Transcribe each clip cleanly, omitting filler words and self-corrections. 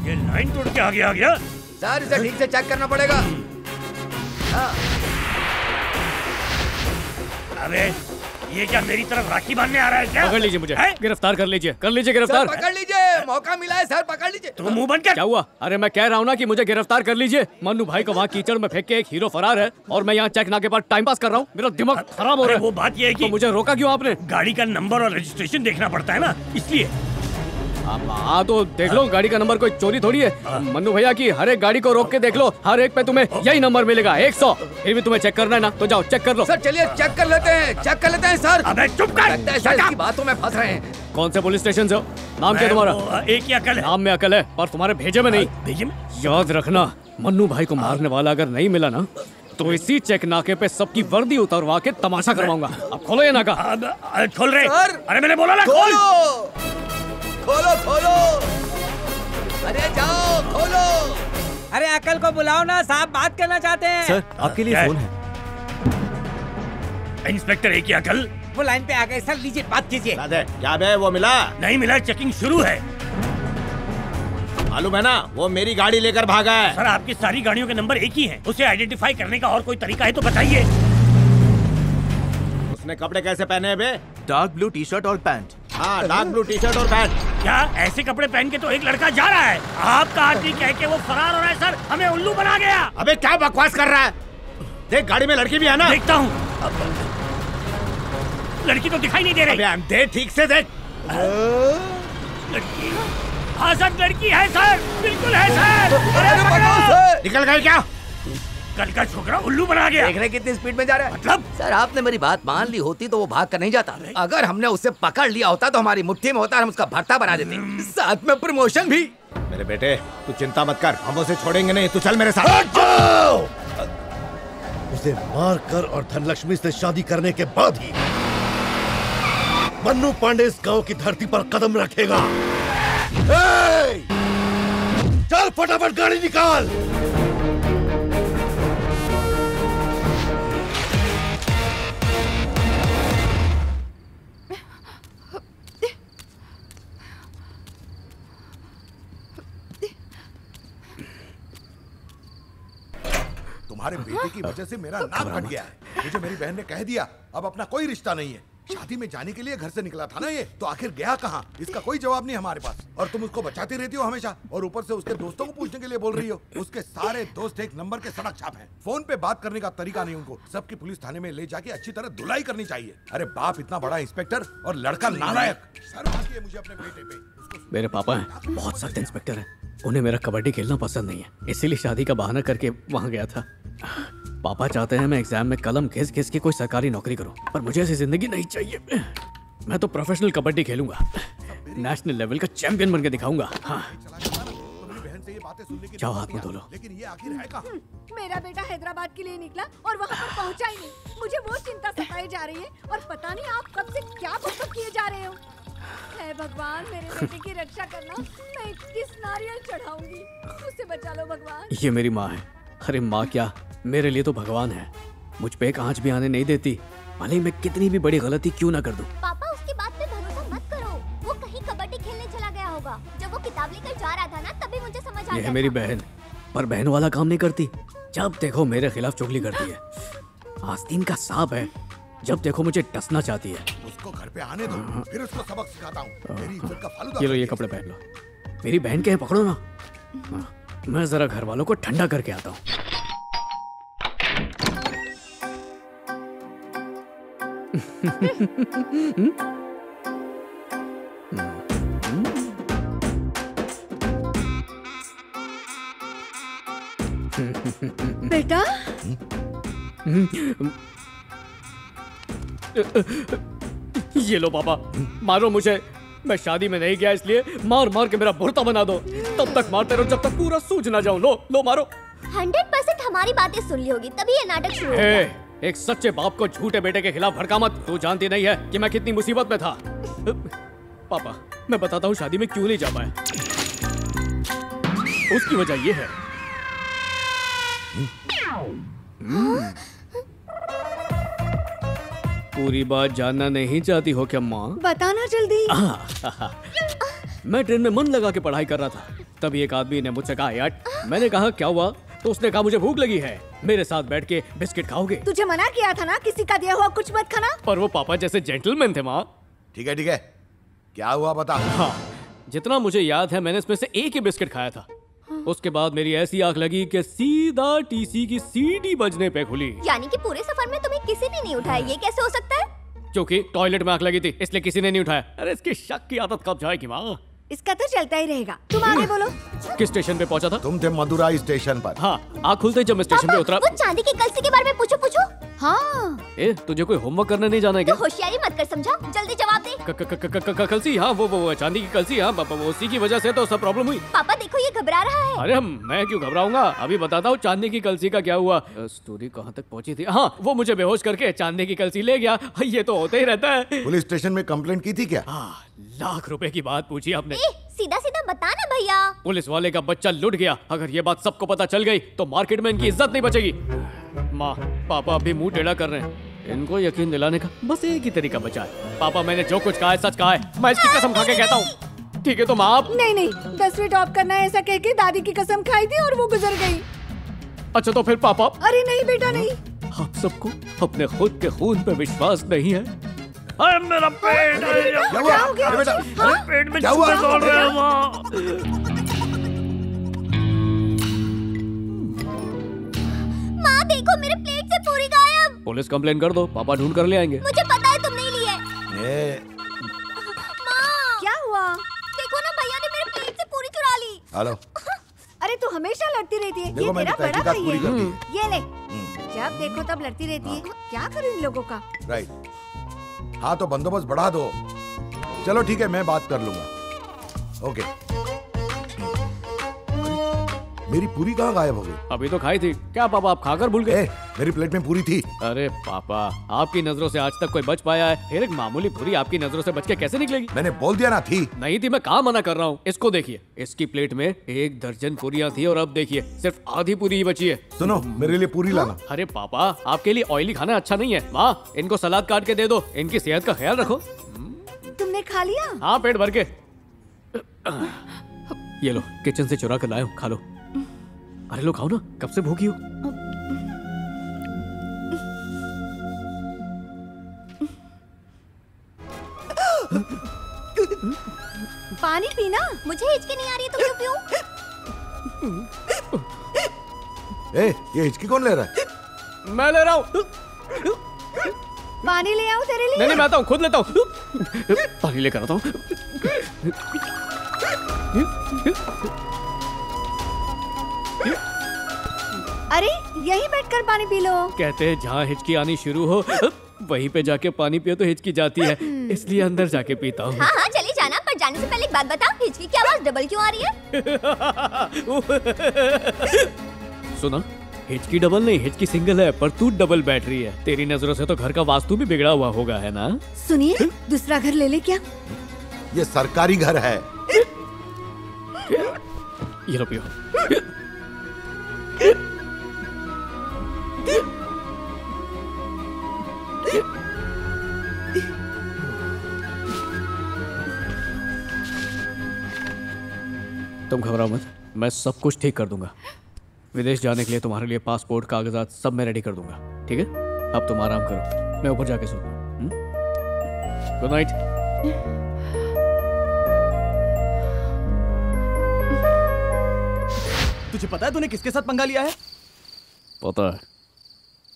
ये लाइन तोड़ के आगे आ गया। सर इसे ठीक से चेक करना पड़ेगा। हाँ। अबे ये क्या मेरी तरफ राखी बांधने आ रहा है क्या? पकड़ लीजिए मुझे, गिरफ्तार कर लीजिए, कर लीजिए गिरफ्तार। सर पकड़ लीजिए, मौका मिला है सर, पकड़ लीजिए। तुम मुंह बंद कर। क्या हुआ? अरे मैं कह रहा हूँ ना कि मुझे गिरफ्तार कर लीजिए। मन्नू भाई को वहाँ कीचड़ में फेंक के एक हीरो फरार है और मैं यहाँ चेक नाके पर टाइम पास कर रहा हूँ। मेरा दिमाग खराब हो रहा है। वो बात ये है कि तो मुझे रोका क्यों आपने? गाड़ी का नंबर और रजिस्ट्रेशन देखना पड़ता है ना, इसलिए। हाँ तो देख लो, गाड़ी का नंबर कोई चोरी थोड़ी है। मन्नू भैया की हर एक गाड़ी को रोक के देख लो, हर एक पे तुम्हें यही नंबर मिलेगा 100। फिर भी तुम्हें चेक करना है ना, तो जाओ चेक कर लो। सर चलिए चेक कर लेते हैं, चेक कर लेते हैं सर। अबे चुप कर। लगता है सर इसकी बातों में फंस रहे हैं। कौन से पुलिस स्टेशन से हो? नाम क्या तुम्हारा? एक ही अकल है। नाम में अकल है पर तुम्हारे भेजे में नहीं। भेजे में? याद रखना, मन्नू भाई को मारने वाला अगर नहीं मिला ना, तो इसी चेक नाके पे सबकी वर्दी उतरवा के तमाशा करवाऊंगा। अब खोलो ये नाका। खोल रहे। अरे मैंने बोला ना खोल। खोलो खोलो, अरे जाओ खोलो। अरे अकल को बुलाओ ना, साहब बात करना चाहते हैं। सर आपके लिए फोन है। इंस्पेक्टर एक ही अकल। वो लाइन पे आ गए सर, लीजिए बात कीजिए। क्या बे वो मिला? नहीं मिला, चेकिंग शुरू है। मालूम है ना, वो मेरी गाड़ी लेकर भागा है। सर आपकी सारी गाड़ियों के नंबर एक ही हैं। उसे आइडेंटिफाई करने का और कोई तरीका है तो बताइए। उसने कपड़े कैसे पहने हैं बे? डार्क ब्लू टी शर्ट और पैंट। हाँ डार्क ब्लू टी शर्ट और पैंट। क्या ऐसे कपड़े पहन के तो एक लड़का जा रहा है? आपका आदमी कह के वो फरार हो रहा है सर, हमें उल्लू बना गया। अबे क्या बकवास कर रहा है? देख गाड़ी में लड़की भी है ना। देखता हूँ। लड़की तो दिखाई नहीं दे रही। अबे देख ठीक से देख। लड़की? हाँ सर लड़की है सर, बिल्कुल है सर। निकल गई क्या? कल का छोकरा उल्लू बना गया। देख रहे कितनी स्पीड में जा रहा है। मतलब? सर आपने मेरी बात मान ली होती तो वो भाग कर नहीं जाता। अगर हमने उसे पकड़ लिया होता तो हमारी मुट्ठी में होता, हम उसका भर्ता बना देते, साथ में प्रमोशन भी। मेरे बेटे तू चिंता मत कर, हम उसे छोड़ेंगे नहीं। तू चल मेरे साथ। उसे मार कर और धनलक्ष्मी से शादी करने के बाद ही मन्नू पांडे इस गांव की धरती पर कदम रखेगा। चल फटाफट गाड़ी निकाल। तुम्हारे बेटे की वजह से मेरा नाम कट गया है। मुझे मेरी बहन ने कह दिया अब अपना कोई रिश्ता नहीं है। शादी में जाने के लिए घर से निकला था ना ये, तो आखिर गया कहाँ? इसका कोई जवाब नहीं हमारे पास। और तुम उसको बचाती रहती हो हमेशा, और ऊपर से उसके दोस्तों को पूछने के लिए बोल रही हो। उसके सारे दोस्त एक नंबर के सड़क छाप हैं। फोन पे बात करने का तरीका नहीं उनको। सबकी पुलिस थाने में ले जाके अच्छी तरह धुलाई करनी चाहिए। अरे बाप इतना बड़ा इंस्पेक्टर और लड़का नालायक। शर्म आती है मुझे अपने बेटे पे। मेरे पापा हैं, बहुत सख्त इंस्पेक्टर हैं। उन्हें मेरा कबड्डी खेलना पसंद नहीं है, इसीलिए शादी का बहाना करके वहाँ गया था। पापा चाहते हैं मैं एग्जाम में कलम घिस घिस के कोई सरकारी नौकरी करूं, पर मुझे ऐसी जिंदगी नहीं चाहिए। मैं तो प्रोफेशनल कबड्डी खेलूंगा, नेशनल लेवल का चैंपियन बन के दिखाऊंगा। हाँ। जाओ हाथ में धो लो। मेरा बेटा हैदराबाद के लिए निकला और वहाँ पर पहुँचा ही नहीं। मुझे वो चिंता सताई जा रही है और पता नहीं आप कब से क्या भुगतान किए जा रहे हो। हे भगवान मेरे बेटे की रक्षा करना। मैं किस नारियल चढ़ाऊंगी, उससे बचा लो भगवान। ये मेरी माँ है। अरे माँ क्या, मेरे लिए तो भगवान है। मुझ पे एक आंच भी आने नहीं देती, भले ही मैं कितनी भी बड़ी गलती क्यों ना कर दूं। पापा उसकी बात पे भरोसा मत करो, वो कहीं कबड्डी खेलने चला गया होगा। जब वो किताब लेकर जा रहा था ना, तभी मुझे समझ आ गया। ये है मेरी बहन, पर बहन वाला काम नहीं करती। जब देखो मेरे खिलाफ चुगली करती है। आस्तीन का सांप है, जब देखो मुझे डसना चाहती है। उसको घर पे आने दो, फिर उसको सबक सिखाता हूँ। मेरी इज्जत का फालूदा। ये लो ये कपड़े पहन लो। मेरी बहन के हैं, पकड़ो ना। मैं जरा घर वालों को ठंडा करके आता हूँ। बेटा ये लो पापा, मारो मुझे। मैं शादी में नहीं गया इसलिए मार मार के मेरा भुर्ता बना दो। तब तक मारते रहो जब तक पूरा सूझ ना जाऊं। लो लो मारो। 100% हमारी बातें सुन ली होगी, तभी ये नाटक शुरू हुआ। एक सच्चे बाप को झूठे बेटे के खिलाफ भड़का मत। तू जानती नहीं है कि मैं कितनी मुसीबत में था। पापा मैं बताता हूँ शादी में क्यों नहीं जा पाया। उसकी वजह ये है। पूरी बात जानना नहीं चाहती हो क्या माँ? बताना जल्दी। मैं ट्रेन में मन लगा के पढ़ाई कर रहा था, तभी एक आदमी ने मुझसे कहा यार, मैंने कहा क्या हुआ, तो उसने कहा मुझे भूख लगी है, मेरे साथ बैठ के बिस्किट खाओगे? तुझे मना किया था ना किसी का दिया हुआ कुछ मत खाना। पर वो पापा जैसे जेंटलमैन थे माँ। ठीक है क्या हुआ बता। हाँ, जितना मुझे याद है मैंने इसमें से एक ही बिस्किट खाया था। उसके बाद मेरी ऐसी आंख लगी कि सीधा टीसी की सीटी बजने पे खुली। यानी कि पूरे सफर में तुम्हें किसी ने नहीं उठाया, ये कैसे हो सकता है? क्योंकि टॉयलेट में आंख लगी थी इसलिए किसी ने नहीं उठाया। अरे इसकी शक की आदत कब जाएगी माँ? इसका तो चलता ही रहेगा। तुम आगे बोलो। किस स्टेशन पे पहुंचा था? तुम थे मदुराई स्टेशन पर। हाँ, आँख खुलते ही जब मैं स्टेशन पे उतरा। वो चांदी की कलसी के बारे में पूछो। हाँ। तुझे कोई होमवर्क करने नहीं जाना है क्या? तो होशियारी मत कर, समझा? जल्दी जवाब दे। कलसी, हाँ वो चांदी की कलसी, हाँ वो उसी की वजह से तो सब प्रॉब्लम हुई। पापा देखो ये घबरा रहा है। अरे मैं क्यों घबराऊंगा, अभी बताता हूँ चांदी की कलसी का क्या हुआ। स्टोरी कहाँ तक पहुँची थी? हाँ, वो मुझे बेहोश करके चांदी की कलसी ले गया। ये तो होता ही रहता है। पुलिस स्टेशन में कंप्लेंट की थी क्या? लाख रुपए की बात पूछी आपने। सीधा सीधा बता ना भैया। पुलिस वाले का बच्चा लुट गया, अगर ये बात सबको पता चल गई तो मार्केट में इनकी इज्जत नहीं बचेगी। माँ पापा अभी मुंह टेढ़ा कर रहे हैं, इनको यकीन दिलाने का बस एक ही तरीका बचा है। पापा मैंने जो कुछ कहा है सच कहा है, मैं इसकी कसम खा के कहता हूँ। ठीक है तो माँ आप? नहीं 10वीं टॉप करना है ऐसा कह के दादी की कसम खाई थी और वो गुजर गई। अच्छा तो फिर पापा? अरे नहीं बेटा नहीं। आप सबको अपने खुद के खून पे विश्वास नहीं है? अरे मेरा पेट क्या हो गया बेटा? पेट में क्या हुआ? दौड़ रहा है माँ। माँ देखो मेरे प्लेट से पूरी गायब। पुलिस कंप्लेन कर दो, पापा ढूंढ कर ले आएंगे। मुझे पता है तुम नहीं लिए। माँ क्या हुआ? देखो ना भैया ने मेरे प्लेट से पूरी चुरा ली। हेलो। अरे तू हमेशा लड़ती रहती है। देखो, ये मैंने तेरा बड़ा तहकीकात भाई पूरी कर दी है। ये ले, जब देखो तब लड़ती रहती है। क्या करूं इन लोगों का? राइट। हाँ तो बंदोबस्त बढ़ा दो। चलो ठीक है, मैं बात कर लूंगा। ओके। मेरी पूरी कहाँ गायब हो गई? अभी तो खाई थी। क्या पापा आप खाकर भूल गए? मेरी प्लेट में पूरी थी। अरे पापा आपकी नजरों से आज तक कोई बच पाया है? फिर एक मामूली पूरी आपकी नजरों से बच के कैसे निकलेगी? मैंने बोल दिया ना थी। नहीं थी, मैं कहाँ मना कर रहा हूँ। इसको देखिए, इसकी प्लेट में 1 दर्जन पूरियां थी और अब देखिए सिर्फ आधी पूरी ही बची है। सुनो मेरे लिए पूरी लाना। अरे पापा आपके लिए ऑयली खाना अच्छा नहीं है। माँ इनको सलाद काट के दे दो, इनकी सेहत का ख्याल रखो। तुमने खा लिया? हाँ पेट भर के। ये लो किचन से चुरा कर लाया हूँ, खा लो। अरे लो खाओ ना, कब से भूखी हो? पानी पीना। मुझे हिचकी नहीं आ रही है, तुम क्यों पियो? ये हिचकी कौन ले रहा है? मैं ले रहा हूँ। पानी ले आओ तेरे लिए। नहीं मैं आता हूँ, खुद लेता हूँ। पानी लेकर आता हूँ। अरे यहीं बैठकर पानी पी लो। कहते हैं जहाँ हिचकी आनी शुरू हो वहीं पे जाके पानी पियो तो हिचकी जाती है, इसलिए अंदर जाके पीता हूँ। हाँ चली जाना, पर जाने से पहले एक बात बता, हिचकी की आवाज डबल क्यों आ रही है? सुना, हिचकी डबल नहीं, हिचकी सिंगल है, पर तू डबल बैटरी है। तेरी नजरों से तो घर का वास्तु भी बिगड़ा हुआ होगा, है ना? सुनिए, दूसरा घर ले ले क्या? ये सरकारी घर है। ये लो पियो। तुम घबराओ मत, मैं सब कुछ ठीक कर दूंगा। विदेश जाने के लिए तुम्हारे लिए पासपोर्ट, कागजात सब मैं रेडी कर दूंगा। ठीक है, अब तुम आराम करो, मैं ऊपर जाके सोता हूँ। Good night. तुझे पता है तूने किसके साथ पंगा लिया है? पता है।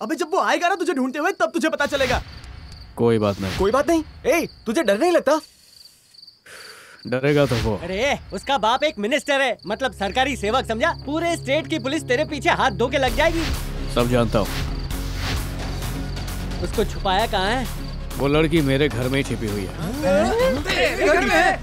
अबे जब वो आएगा ना तुझे ढूंढते हुए, तब तुझे पता चलेगा। कोई बात नहीं। कोई बात नहीं। ए, तुझे डर नहीं लगता? डरेगा तो वो। अरे उसका बाप एक मिनिस्टर है, मतलब सरकारी सेवक, समझा? पूरे स्टेट की पुलिस तेरे पीछे हाथ धो के लग जाएगी। सब जानता हूँ। उसको छुपाया कहाँ है? वो लड़की मेरे घर में ही छिपी हुई है। तेरे घर में है?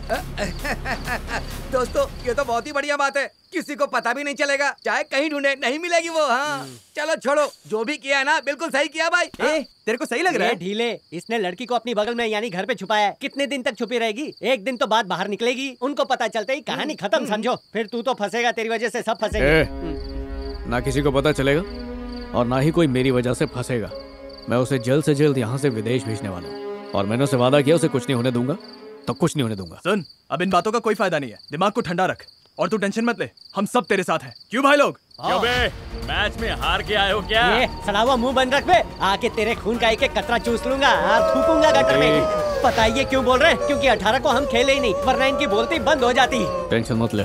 दोस्तों ये तो बहुत ही बढ़िया बात है, किसी को पता भी नहीं चलेगा, चाहे कहीं ढूंढे नहीं मिलेगी वो। हाँ चलो छोड़ो, जो भी किया है ना बिल्कुल सही किया भाई। तेरे को सही लग रहा है? ढीले, इसने लड़की को अपनी बगल में यानी घर पे छुपाया है। कितने दिन तक छुपी रहेगी? एक दिन तो बाद बाहर निकलेगी, उनको पता चलते ही कहानी खत्म, समझो। फिर तू तो फंसेगा, तेरी वजह से सब फंसेंगे। ना किसी को पता चलेगा और ना ही कोई मेरी वजह से फंसेगा। मैं उसे जल्द से जल्द यहाँ से विदेश भेजने वाला हूँ और मैंने उसे वादा किया उसे कुछ नहीं होने दूंगा, तो कुछ नहीं होने दूंगा। सुन, अब इन बातों का कोई फायदा नहीं है, दिमाग को ठंडा रख। और तू टेंशन मत ले, हम सब तेरे साथ हैं। क्यों भाई लोग? क्यों बे? मैच में हार के आए हो क्या? ये सड़ा हुआ मुंह बंद रख बे, आके तेरे खून का एक एक कतरा चूस लूंगा, थूकूंगा गटर में। पता है ये क्यों बोल रहे हैं? क्योंकि 18 को हम खेले ही नहीं, वरना इनकी बोलती बंद हो जाती। टेंशन मत ले,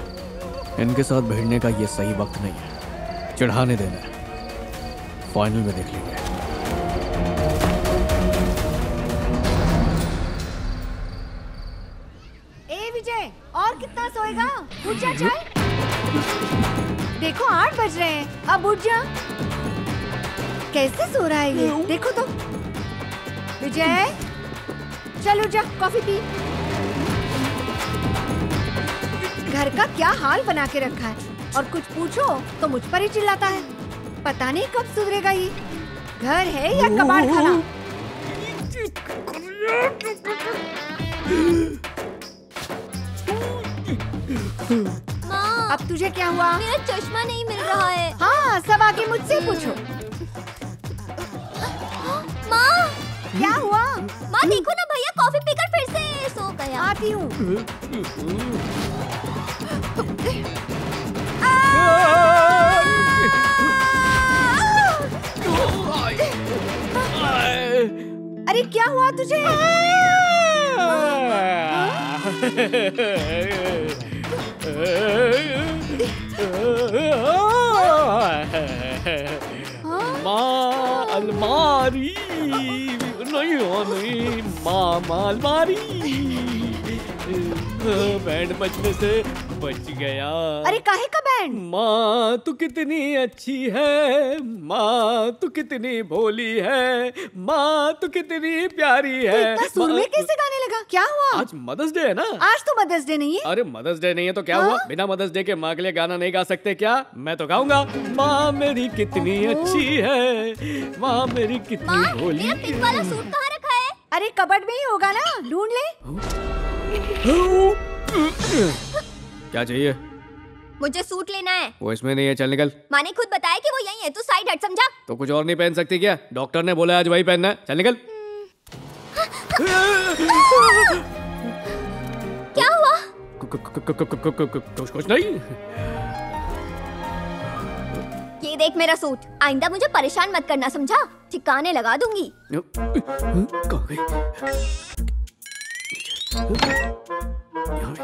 इनके साथ भिड़ने का ये सही वक्त नहीं है, चढ़ाने देना है, फाइनल में देख लेंगे। ए विजय, और कितना सोएगा? उठ जा चाय। देखो 8 बज रहे हैं, अब उठ जा। कैसे सो रहा है ये? देखो तो। विजय, चल उठ जा, कॉफी पी। घर का क्या हाल बना के रखा है, और कुछ पूछो तो मुझ पर ही चिल्लाता है। पता नहीं कब सुधरेगा ये। घर है या कबाड़ खाना? माँ, अब तुझे क्या हुआ? मेरा चश्मा नहीं मिल रहा है। हाँ, सब आके मुझसे पूछो। माँ, क्या हुआ? माँ देखो ना, भैया कॉफी पीकर फिर से सो गया। आती हूँ। अरे क्या हुआ तुझे? माँ अलमारी नहीं, माँ अलमारी बैंड बजने से बच गया। अरे काहे का बैंड? माँ तू कितनी अच्छी है, माँ तू कितनी भोली है, माँ तू कितनी प्यारी है। इतना सुर में कैसे गाने लगा? क्या हुआ? आज मदर्स डे है ना? आज तो मदर्स डे नहीं है। अरे मदर्स डे नहीं है तो क्या हुआ? बिना मदर्स डे के माँ के लिए गाना नहीं गा सकते क्या? मैं तो गाऊंगा। माँ मेरी कितनी अच्छी है, माँ मेरी कितनी भोली मेरा पिंक वाला सूट कहाँ रखा है? अरे कबर्ड में ही होगा ना, ढूंढ ले। क्या चाहिए? मुझे सूट लेना है। वो इसमें नहीं है, चल निकल। माँ ने खुद बताया कि वो यही है, तू साइड हट, समझा? तो कुछ और नहीं पहन सकती क्या? डॉक्टर ने बोला आज वही पहनना है, चल निकल। क्या हुआ? कुछ नहीं। ये देख मेरा सूट, आइंदा मुझे परेशान मत करना, समझा? ठिकाने लगा दूंगी। कहाँ गई? यहाँ